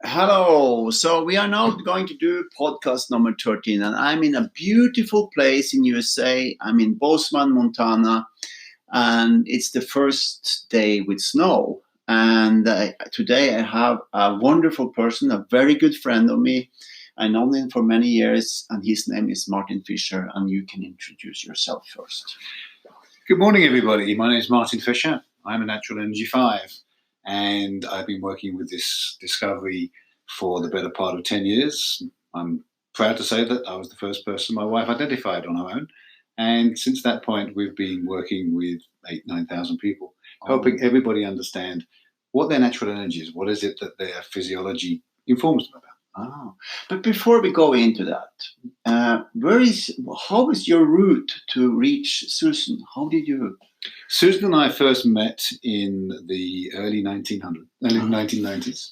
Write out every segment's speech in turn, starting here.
Hello. So we are now going to do podcast number 13, and I'm in a beautiful place in USA. I'm in Bozeman, Montana, and it's the first day with snow. And today I have a wonderful person, a very good friend of me. I know him for many years, and his name is Martin Fisher, and you can introduce yourself first. Good morning, everybody. My name is Martin Fisher. I'm a Natural Energy 5, and I've been working with this discovery for the better part of 10 years. I'm proud to say that I was the first person my wife identified on her own. And since that point, we've been working with 9,000 people, helping everybody understand what their natural energy is. What is it that their physiology informs them about? Oh, but before we go into that, how is your route to reach Susan? How did you? Susan and I first met in the early 1990s,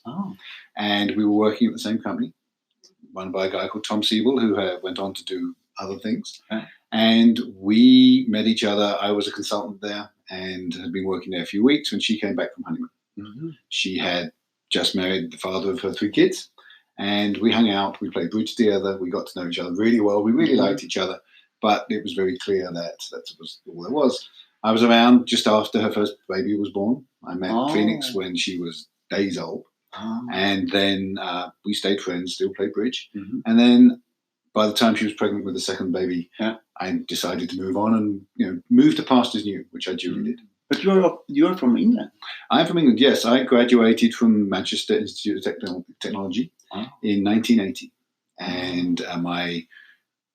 and we were working at the same company, run by a guy called Tom Siebel, who went on to do other things. Okay. And we met each other. I was a consultant there and had been working there a few weeks when she came back from honeymoon. Mm-hmm. She had just married the father of her 3 kids. And we hung out, we played bridge together, we got to know each other really well, we really liked each other, but it was very clear that was all there was. I was around just after her first baby was born. I met Phoenix when she was days old, and then we stayed friends, still played bridge, and then by the time she was pregnant with the second baby, I decided to move on and move to pastures new, which I duly did. But you're from England. I'm from England, yes. I graduated from Manchester Institute of Technology in 1980. And my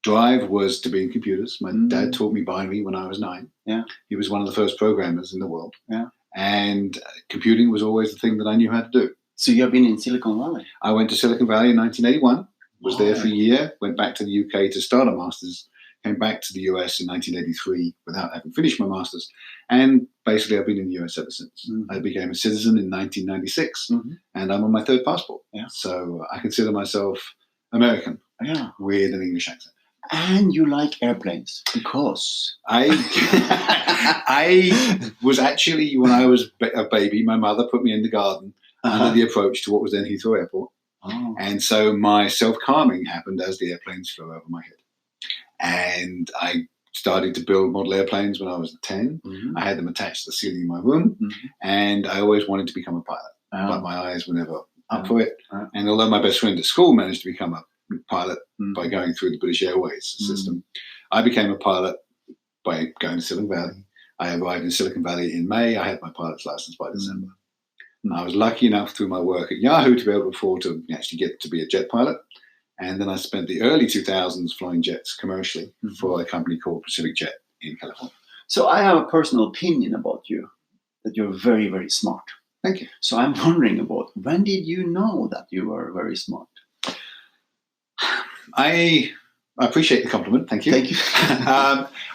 drive was to be in computers. My dad taught me binary when I was 9. Yeah. He was one of the first programmers in the world. Yeah. And computing was always the thing that I knew how to do. So you have been in Silicon Valley? I went to Silicon Valley in 1981, was there for a year, went back to the UK to start a master's, came back to the US in 1983 without having finished my master's. And basically, I've been in the US ever since. I became a citizen in 1996, and I'm on my 3rd passport. Yeah. So I consider myself American with an English accent. And you like airplanes because? I was actually, when I was a baby, my mother put me in the garden under the approach to what was then Heathrow Airport. And so my self-calming happened as the airplanes flew over my head. And I started to build model airplanes when I was 10. I had them attached to the ceiling in my room, and I always wanted to become a pilot, but my eyes were never up for it. And although my best friend at school managed to become a pilot by going through the British Airways system, I became a pilot by going to Silicon Valley. I arrived in Silicon Valley in May. I had my pilot's license by December. And I was lucky enough through my work at Yahoo to be able to afford to actually get to be a jet pilot. And then I spent the early 2000s flying jets commercially for a company called Pacific Jet in California. So I have a personal opinion about you, that you're very, very smart. Thank you. So I'm wondering about, when did you know that you were very smart? I appreciate the compliment. Thank you. Thank you.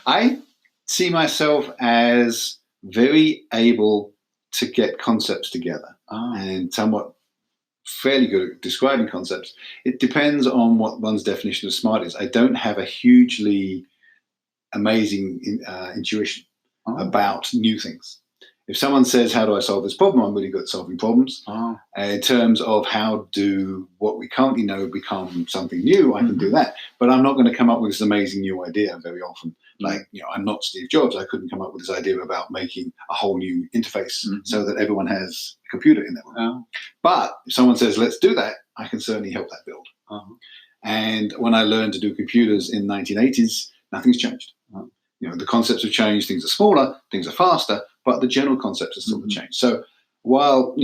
I see myself as very able to get concepts together and somewhat fairly good at describing concepts. It depends on what one's definition of smart is. I don't have a hugely amazing intuition about new things. If someone says, how do I solve this problem? I'm really good at solving problems. In terms of how do what we currently know become something new, I can do that. But I'm not going to come up with this amazing new idea very often. Like, I'm not Steve Jobs. I couldn't come up with this idea about making a whole new interface so that everyone has a computer in their room. But if someone says, let's do that, I can certainly help that build. And when I learned to do computers in the 1980s, nothing's changed. The concepts have changed. Things are smaller, things are faster, but the general concepts are still changed. So while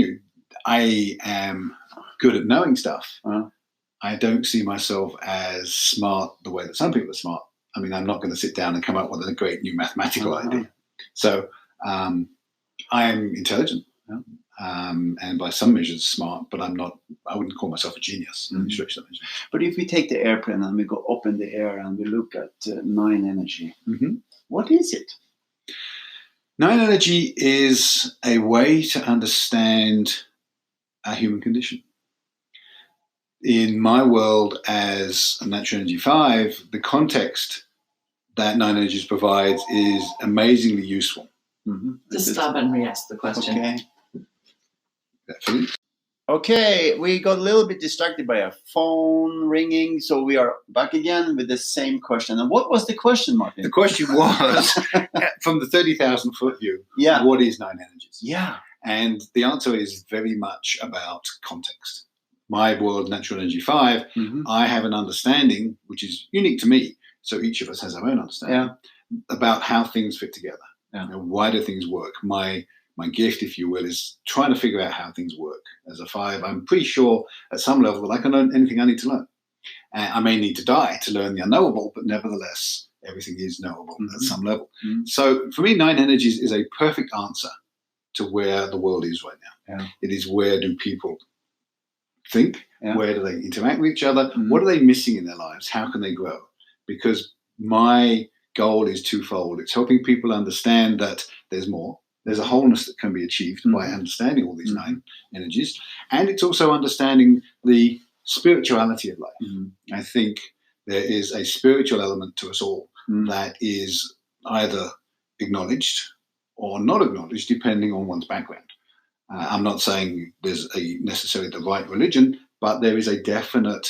I am good at knowing stuff, I don't see myself as smart the way that some people are smart. I mean, I'm not going to sit down and come up with a great new mathematical idea. So I'm intelligent and by some measures smart, but I wouldn't call myself a genius. But if we take the airplane and we go up in the air and we look at 9 energy, what is it? 9 energy is a way to understand our human condition. In my world as a Natural Energy 5, the context that 9 energies provides is amazingly useful. Just stop and re-ask the question. Okay. Definitely. Okay, we got a little bit distracted by a phone ringing, so we are back again with the same question. And what was the question, Martin? The question was, from the 30,000 foot view, what is 9 energies? Yeah. And the answer is very much about context. My world, Natural Energy 5, I have an understanding, which is unique to me, so each of us has our own understanding, about how things fit together. You know, why do things work? My gift, if you will, is trying to figure out how things work. As a 5, I'm pretty sure at some level that I can learn anything I need to learn. I may need to die to learn the unknowable, but nevertheless, everything is knowable at some level. So for me, 9 energies is a perfect answer to where the world is right now. It is, where do people think? Where do they interact with each other? What are they missing in their lives? How can they grow? Because my goal is twofold. It's helping people understand that there's more. There's a wholeness that can be achieved by understanding all these 9 energies. And it's also understanding the spirituality of life. I think there is a spiritual element to us all that is either acknowledged or not acknowledged, depending on one's background. I'm not saying there's necessarily the right religion, but there is a definite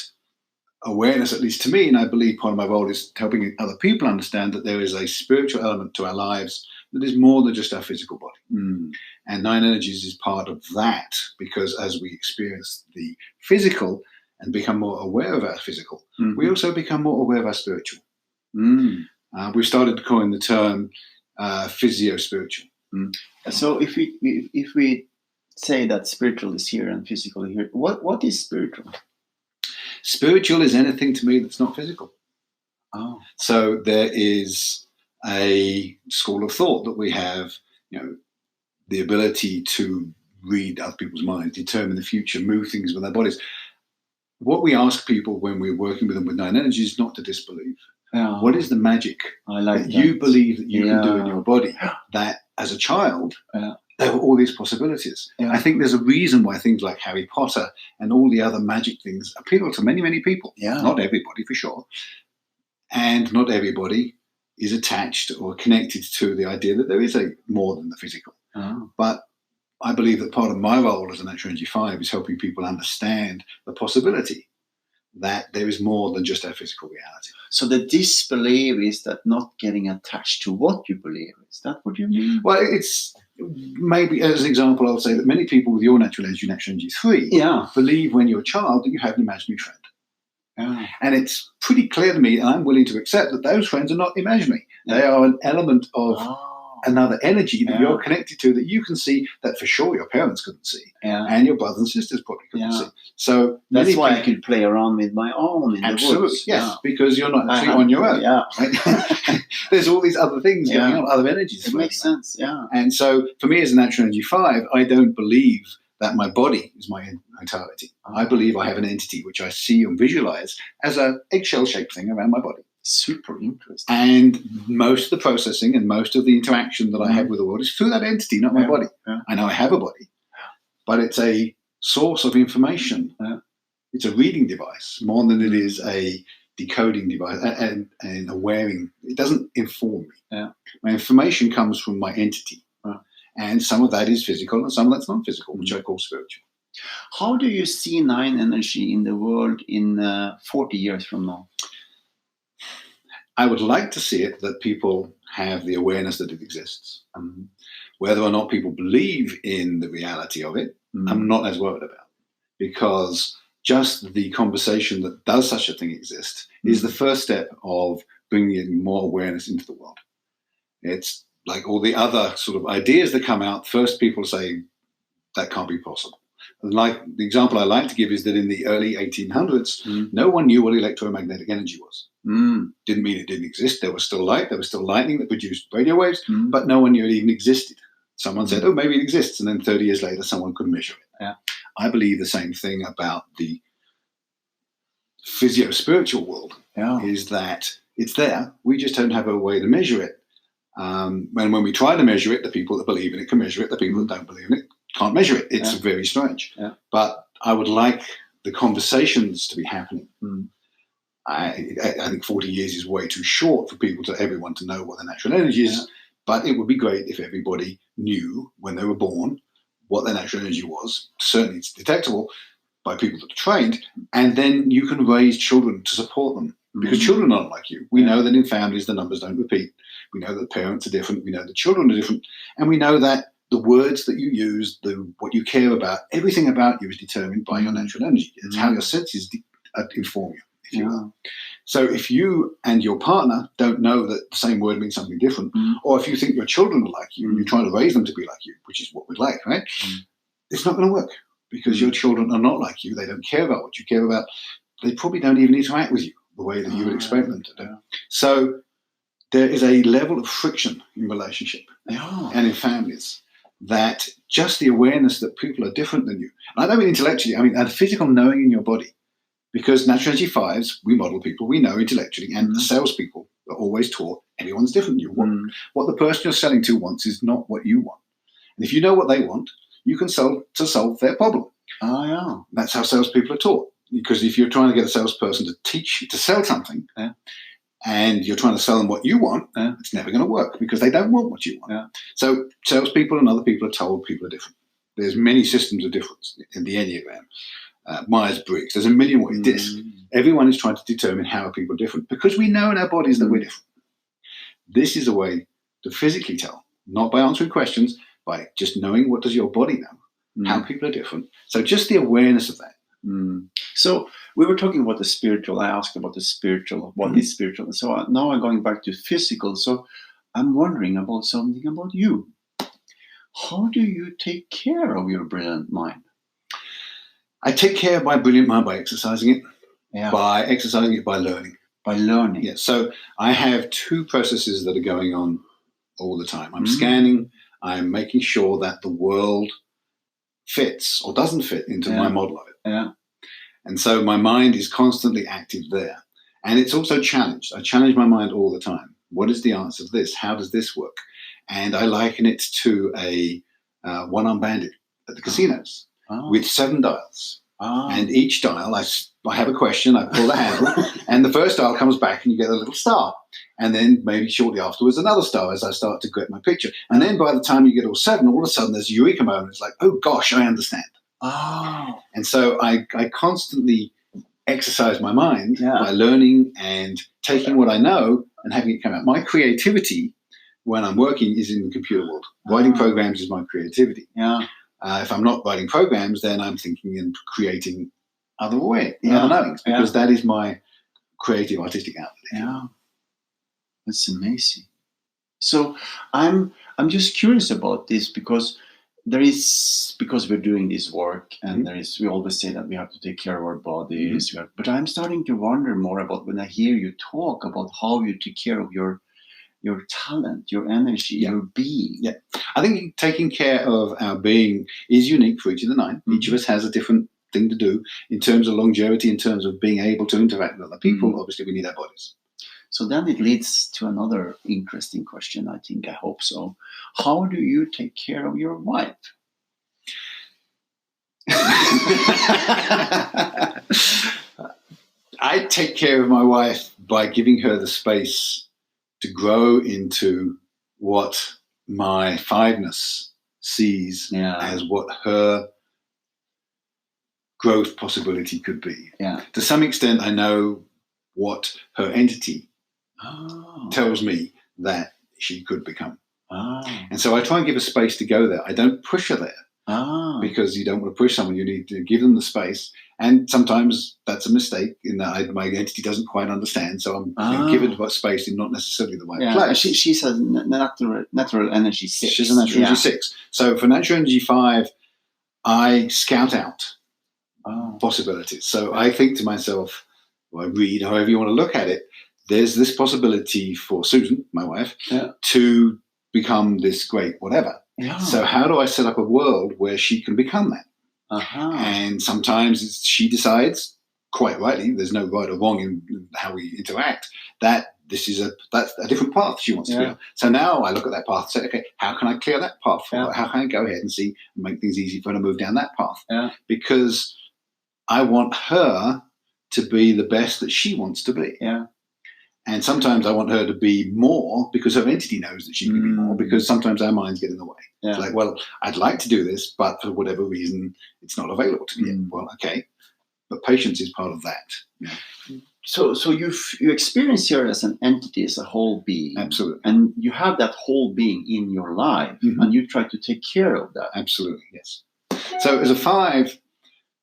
awareness, at least to me, and I believe part of my role is helping other people understand that there is a spiritual element to our lives that is more than just our physical body. And 9 energies is part of that, because as we experience the physical and become more aware of our physical, we also become more aware of our spiritual. We've started to coin the term physio-spiritual. So if we say that spiritual is here and physical is here, what is spiritual? Spiritual is anything to me that's not physical. So there is a school of thought that we have, you know, the ability to read other people's minds, determine the future, move things with our bodies. What we ask people when we're working with them with 9 energies is not to disbelieve. What is the magic that you believe that you can do in your body, that as a child there were all these possibilities? I think there's a reason why things like Harry Potter and all the other magic things appeal to many, many people. Not everybody, for sure. And not everybody is attached or connected to the idea that there is a more than the physical. But I believe that part of my role as a Natural Energy 5 is helping people understand the possibility that there is more than just our physical reality. So the disbelief is that not getting attached to what you believe. Is that what you mean? Well, it's maybe, as an example, I'll say that many people with your Natural Energy 3 believe when you're a child that you have an imaginary friend. And it's pretty clear to me, and I'm willing to accept, that those friends are not imaginary. They are an element of another energy that you're connected to, that you can see, that for sure your parents couldn't see, and your brothers and sisters probably couldn't see. So that's why I can play around with my own in the woods. Yes, because you're not actually on your own. Right? There's all these other things going on, other energies. It makes sense, And so for me as a Natural Energy 5, I don't believe that my body is my entirety. I believe I have an entity which I see and visualize as an eggshell-shaped thing around my body. Super interesting. And most of the processing and most of the interaction that I have with the world is through that entity, not my body. I know I have a body, but it's a source of information. It's a reading device more than it is a decoding device and a wearing. It doesn't inform me. My information comes from my entity. And some of that is physical and some of that's non-physical, which I call spiritual. How do you see 9 energy in the world in 40 years from now? I would like to see it that people have the awareness that it exists. Whether or not people believe in the reality of it, I'm not as worried about. Because just the conversation that does such a thing exist is the first step of bringing more awareness into the world. It's like all the other sort of ideas that come out, first people say that can't be possible. Like the example I like to give is that in the early 1800s, no one knew what electromagnetic energy was. Didn't mean it didn't exist. There was still light, there was still lightning that produced radio waves, but no one knew it even existed. Someone said, oh, maybe it exists. And then 30 years later, someone could measure it. I believe the same thing about the physio-spiritual world, is that it's there. We just don't have a way to measure it. And when we try to measure it, the people that believe in it can measure it. The people that don't believe in it can't measure it. It's very strange. But I would like the conversations to be happening. I think 40 years is way too short for everyone to know what the natural energy is. But it would be great if everybody knew when they were born what their natural energy was. Certainly it's detectable by people that are trained. And then you can raise children to support them. Because children are not like you. We know that in families the numbers don't repeat. We know that the parents are different. We know the children are different. And we know that the words that you use, what you care about, everything about you is determined by your natural energy. It's how your senses inform you, if you will. So if you and your partner don't know that the same word means something different, or if you think your children are like you and you're trying to raise them to be like you, which is what we'd like, right? It's not going to work because your children are not like you. They don't care about what you care about. They probably don't even interact with you the way that you would expect them to do. So there is a level of friction in relationship and in families that just the awareness that people are different than you. And I don't mean intellectually, I mean a physical knowing in your body. Because natural energy fives, we model people, we know intellectually, and the salespeople are always taught everyone's different than you. What the person you're selling to wants is not what you want. And if you know what they want, you can sell to solve their problem. That's how salespeople are taught. Because if you're trying to get a salesperson to sell something, and you're trying to sell them what you want, it's never going to work because they don't want what you want. So salespeople and other people are told people are different. There's many systems of difference in the Enneagram. Myers-Briggs. There's a million ways. Everyone is trying to determine how people are different because we know in our bodies that we're different. This is a way to physically tell, not by answering questions, by just knowing what does your body know, how people are different. So just the awareness of that. So we were talking about the spiritual. I asked about the spiritual, what is spiritual. So now I'm going back to physical. So I'm wondering about something about you. How do you take care of your brilliant mind? I take care of my brilliant mind by exercising it, by learning. By learning. Yeah. So I have two processes that are going on all the time. I'm scanning. I'm making sure that the world fits or doesn't fit into my model of it. And so my mind is constantly active there. And it's also challenged. I challenge my mind all the time. What is the answer to this? How does this work? And I liken it to a one-armed bandit at the casinos. With 7 dials. And each dial, I have a question, I pull the handle, and the first dial comes back and you get a little star. And then maybe shortly afterwards, another star as I start to get my picture. And then by the time you get all 7, all of a sudden there's a eureka moment. It's like, oh gosh, I understand. And so I constantly exercise my mind by learning and taking what I know and having it come out. My creativity when I'm working is in the computer world. Writing programs is my creativity. If I'm not writing programs, then I'm thinking and creating other knowings because that is my creative artistic outlet. That's amazing. So I'm just curious about this because we're doing this work and we always say that we have to take care of our bodies. But I'm starting to wonder more about when I hear you talk about how you take care of your talent, your energy, your being. I think taking care of our being is unique for each of the 9. Each of us has a different thing to do in terms of longevity, in terms of being able to interact with other people. Obviously, we need our bodies. So then it leads to another interesting question, I hope so. How do you take care of your wife? I take care of my wife by giving her the space to grow into what my 5-ness sees as what her growth possibility could be. To some extent, I know what her entity tells me that she could become. And so I try and give her space to go there. I don't push her there because you don't want to push someone. You need to give them the space. And sometimes that's a mistake in that my entity doesn't quite understand. So I'm giving her space in not necessarily the right place. She's a natural energy 6. She's a natural energy 6. So for natural energy 5, I scout out possibilities. So I think to myself, or I read, however you want to look at it, there's this possibility for Susan, my wife, to become this great whatever. So how do I set up a world where she can become that? And sometimes she decides, quite rightly, there's no right or wrong in how we interact, that that's a different path she wants to be on. So now I look at that path and say, okay, how can I clear that path for her? How can I go ahead and make things easy for her to move down that path? Because I want her to be the best that she wants to be. And sometimes I want her to be more because her entity knows that she can be more, because sometimes our minds get in the way. Yeah. It's like, well, I'd like to do this, but for whatever reason, it's not available to me yet. Well, okay. But patience is part of that. Yeah. So you experience her as an entity, as a whole being. Absolutely. And you have that whole being in your life, and you try to take care of that. Absolutely, yes. So as a 5,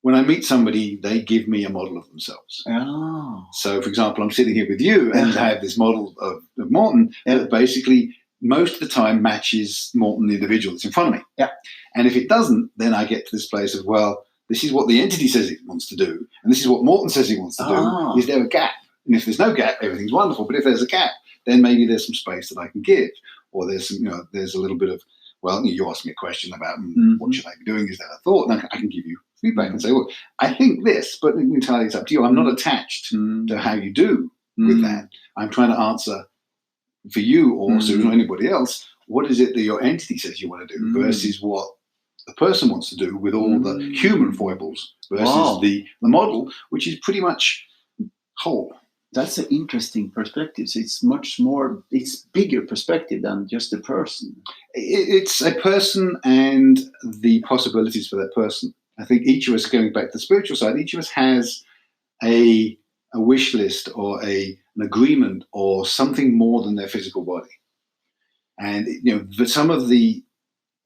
when I meet somebody, they give me a model of themselves. Oh. So, for example, I'm sitting here with you and I have this model of Morten that basically most of the time matches Morten, the individual that's in front of me. Yeah. And if it doesn't, then I get to this place of, well, this is what the entity says it wants to do, and this is what Morten says he wants to do. Is there a gap? And if there's no gap, everything's wonderful. But if there's a gap, then maybe there's some space that I can give, or there's some, there's a little bit of, well, you asked me a question about what should I be doing? Is that a thought? And I can give you feedback and say, well, I think this, but entirely it's up to you. I'm not attached to how you do with that. I'm trying to answer for you or Susan or anybody else, what is it that your entity says you want to do versus what the person wants to do with all the human foibles versus the model, which is pretty much whole. That's an interesting perspective. So it's bigger perspective than just a person. It's a person and the possibilities for that person. I think each of us, going back to the spiritual side, each of us has a wish list or an agreement or something more than their physical body. And, but some of the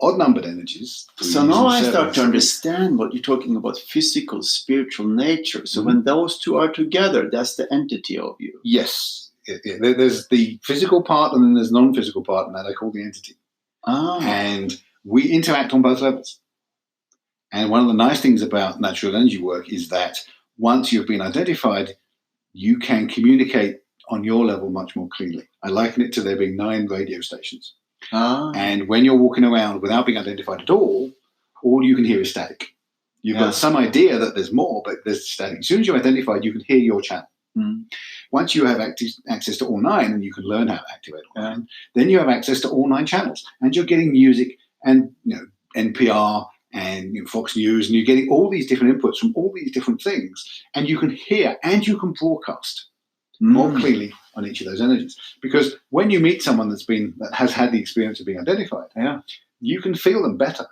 odd-numbered energies. So now I start to understand what you're talking about, physical, spiritual nature. So when those two are together, that's the entity of you. Yes. There's the physical part and then there's the non-physical part, and that I call the entity. And we interact on both levels. And one of the nice things about natural energy work is that once you've been identified, you can communicate on your level much more clearly. I liken it to there being 9 radio stations. And when you're walking around without being identified at all you can hear is static. You've got some idea that there's more, but there's static. As soon as you're identified, you can hear your channel. Once you have access to all 9 and you can learn how to activate all 9, then you have access to all 9 channels. And you're getting music and NPR and Fox News, and you're getting all these different inputs from all these different things. And you can hear and you can broadcast more clearly on each of those energies. Because when you meet someone that has had the experience of being identified, you can feel them better.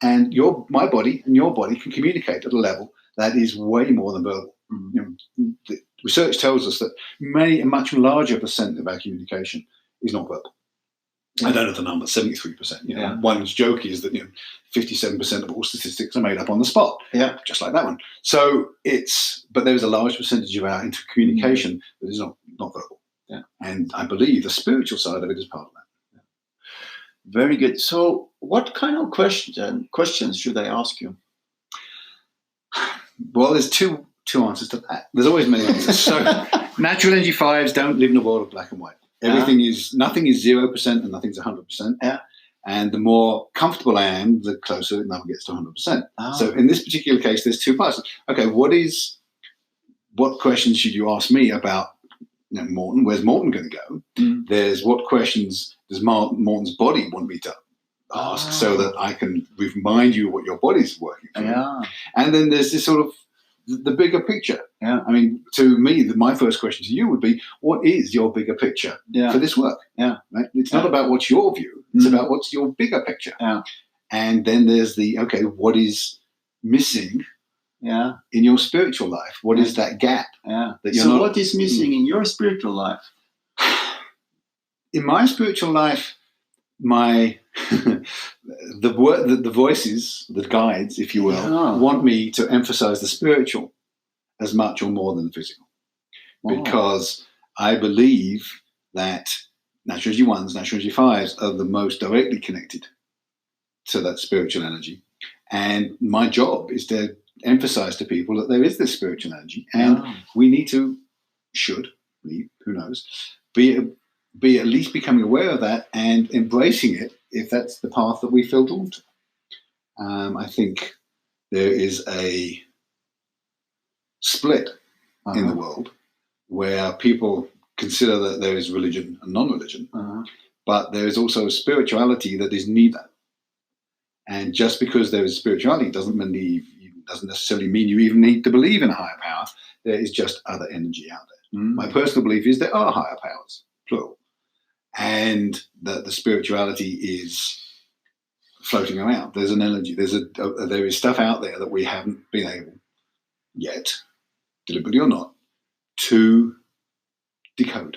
And my body and your body can communicate at a level that is way more than verbal. The research tells us that a much larger percent of our communication is not verbal. I don't know the number, 73%. One's joke is that 57% of all statistics are made up on the spot. Yeah, just like that one. So but there's a large percentage of our intercommunication that is not verbal. Yeah, and I believe the spiritual side of it is part of that. Very good. So, what kind of questions should I ask you? Well, there's two answers to that. There's always many answers. So, natural energy 5s don't live in a world of black and white. Nothing is 0% and nothing's 100%. Yeah. And the more comfortable I am, the closer the number gets to 100%. So in this particular case, there's 2 parts. Okay, what questions should you ask me about Morten? Where's Morten going to go? There's what questions does Morten's body want me to ask so that I can remind you what your body's working for. Yeah. And then there's this sort of the bigger picture. Yeah. I mean, to me, my first question to you would be, what is your bigger picture for this work? Yeah. Right? It's not about what's your view. It's about what's your bigger picture. Yeah. And then there's what is missing in your spiritual life? What is that gap? Yeah. What is missing in your spiritual life? In my spiritual life, the voices, the guides, if you will, want me to emphasize the spiritual as much or more than the physical. Because I believe that natural energy 1s, natural energy 5s are the most directly connected to that spiritual energy. And my job is to emphasize to people that there is this spiritual energy, and we need to, who knows, be at least becoming aware of that and embracing it if that's the path that we feel drawn to. I think there is a split in the world where people consider that there is religion and non-religion, but there is also a spirituality that is neither. And just because there is spirituality doesn't necessarily mean you even need to believe in a higher power. There is just other energy out there. My personal belief is there are higher powers, plural, and that the spirituality is floating around. There's an energy. There is stuff out there that we haven't been able yet, deliberately or not, to decode,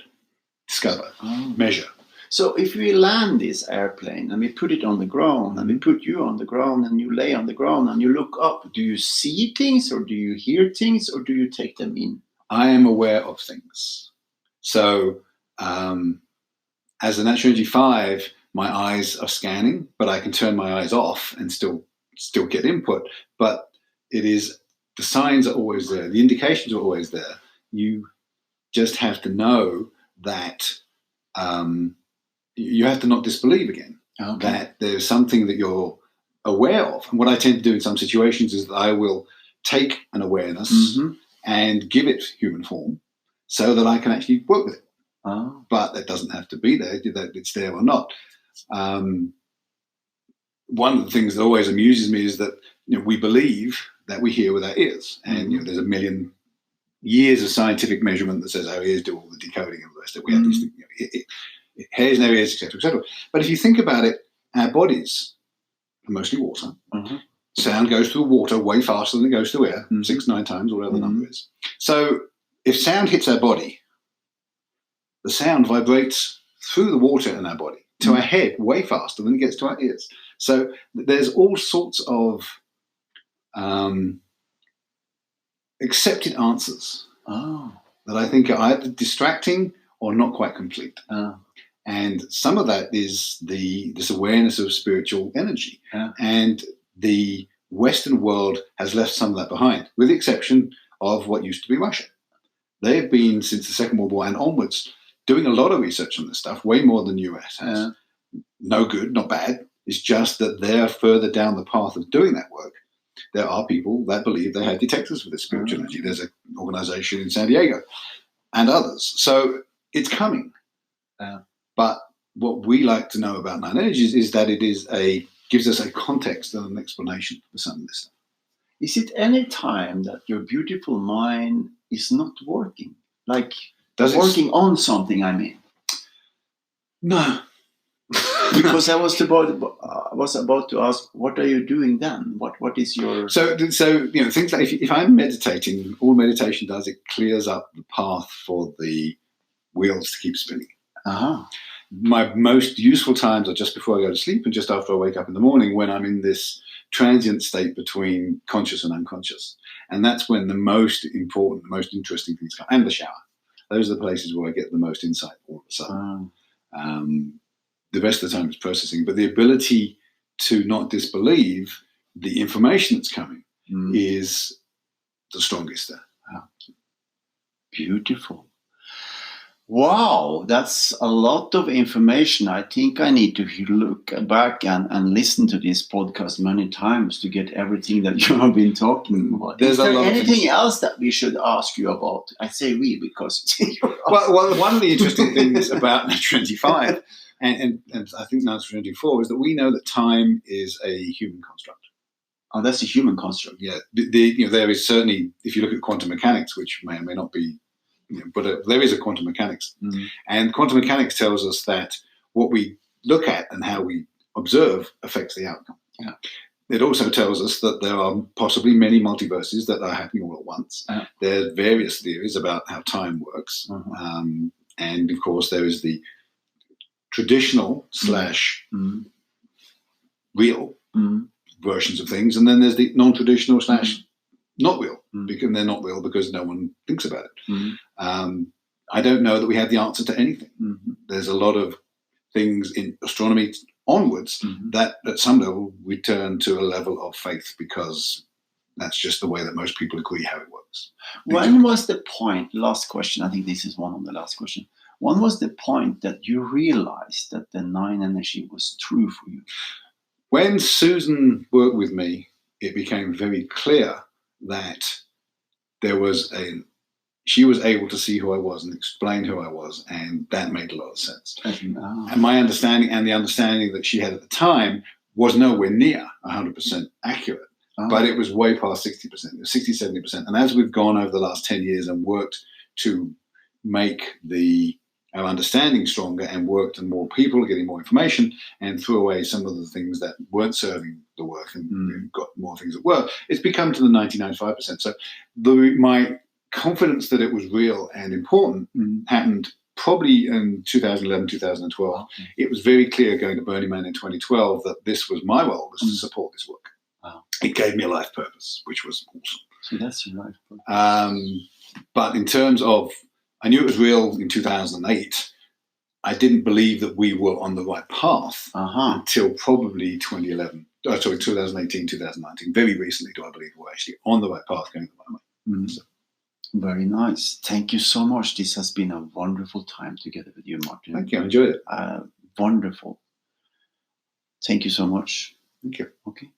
discover, measure. So if we land this airplane and we put it on the ground and we put you on the ground and you lay on the ground and you look up, do you see things or do you hear things or do you take them in? I am aware of things. So as a natural energy 5, my eyes are scanning, but I can turn my eyes off and still get input. But it is, the signs are always there. The indications are always there. You just have to know that you have to not disbelieve again, that there's something that you're aware of. And what I tend to do in some situations is that I will take an awareness and give it human form so that I can actually work with it. But that doesn't have to be there, that it's there or not. One of the things that always amuses me is that we believe that we hear with our ears. And there's a million years of scientific measurement that says our ears do all the decoding and the rest of it. We have these things, hairs in our ears, etc., etc. But if you think about it, our bodies are mostly water. Sound goes through water way faster than it goes through air, 6-9 times, whatever the number is. So if sound hits our body, the sound vibrates through the water in our body to our head way faster than it gets to our ears. So there's all sorts of accepted answers that I think are either distracting or not quite complete. And some of that is this awareness of spiritual energy. And the Western world has left some of that behind, with the exception of what used to be Russia. They've been, since the Second World War and onwards, doing a lot of research on this stuff, way more than the US has. No good, not bad. It's just that they're further down the path of doing that work. There are people that believe they have detectors for this spiritual energy. There's an organization in San Diego and others. So it's coming. But what we like to know about nine energies is that it gives us a context and an explanation for some of this stuff. Is it any time that your beautiful mind is not working? Like working on something, I mean? No. Because I was about to ask, what are you doing then? What is your... So things like if I'm meditating, all meditation does, it clears up the path for the wheels to keep spinning. My most useful times are just before I go to sleep and just after I wake up in the morning, when I'm in this transient state between conscious and unconscious. And that's when the most important, the most interesting things come. And the shower. Those are the places where I get the most insight all of a sudden. The rest of the time is processing. But the ability to not disbelieve the information that's coming is the strongest there. Beautiful. Wow, that's a lot of information. I think I need to look back and listen to this podcast many times to get everything that you have been talking about. Is there anything else that we should ask you about? I say we because well, one of the interesting things about Natural Energy 5 and I think Natural Energy 4 is that we know that time is a human construct. Oh, that's a human construct. Yeah, there is certainly, if you look at quantum mechanics, which may or may not be, but there is a quantum mechanics. And quantum mechanics tells us that what we look at and how we observe affects the outcome. It also tells us that there are possibly many multiverses that are happening all at once. There are various theories about how time works. And of course, there is the traditional / real versions of things. And then there's the non-traditional / not real, because they're not real because no one thinks about it. I don't know that we have the answer to anything. There's a lot of things in astronomy onwards that at some level return to a level of faith because that's just the way that most people agree how it works. When was the point, last question, I think this is one of the last questions. When was the point that you realized that the nine energy was true for you? When Susan worked with me, it became very clear that she was able to see who I was and explain who I was, and that made a lot of sense. And my understanding and the understanding that she had at the time was nowhere near 100% accurate, but it was way past 60%, it was 60, 70%. And as we've gone over the last 10 years and worked to make our understanding stronger and work to more people, getting more information, and threw away some of the things that weren't serving the work and got more things that were. It's become to the 99.5%. So my confidence that it was real and important happened probably in 2011, 2012. It was very clear going to Burning Man in 2012 that this was my role, was to support this work. Wow. It gave me a life purpose, which was awesome. So that's your life purpose. But in terms of, I knew it was real in 2008. I didn't believe that we were on the right path until probably 2018, 2019. Very recently do I believe we're actually on the right path going the right way. So. Very nice. Thank you so much. This has been a wonderful time together with you, Martin. Thank you. I enjoyed it. Wonderful. Thank you so much. Thank you. Okay.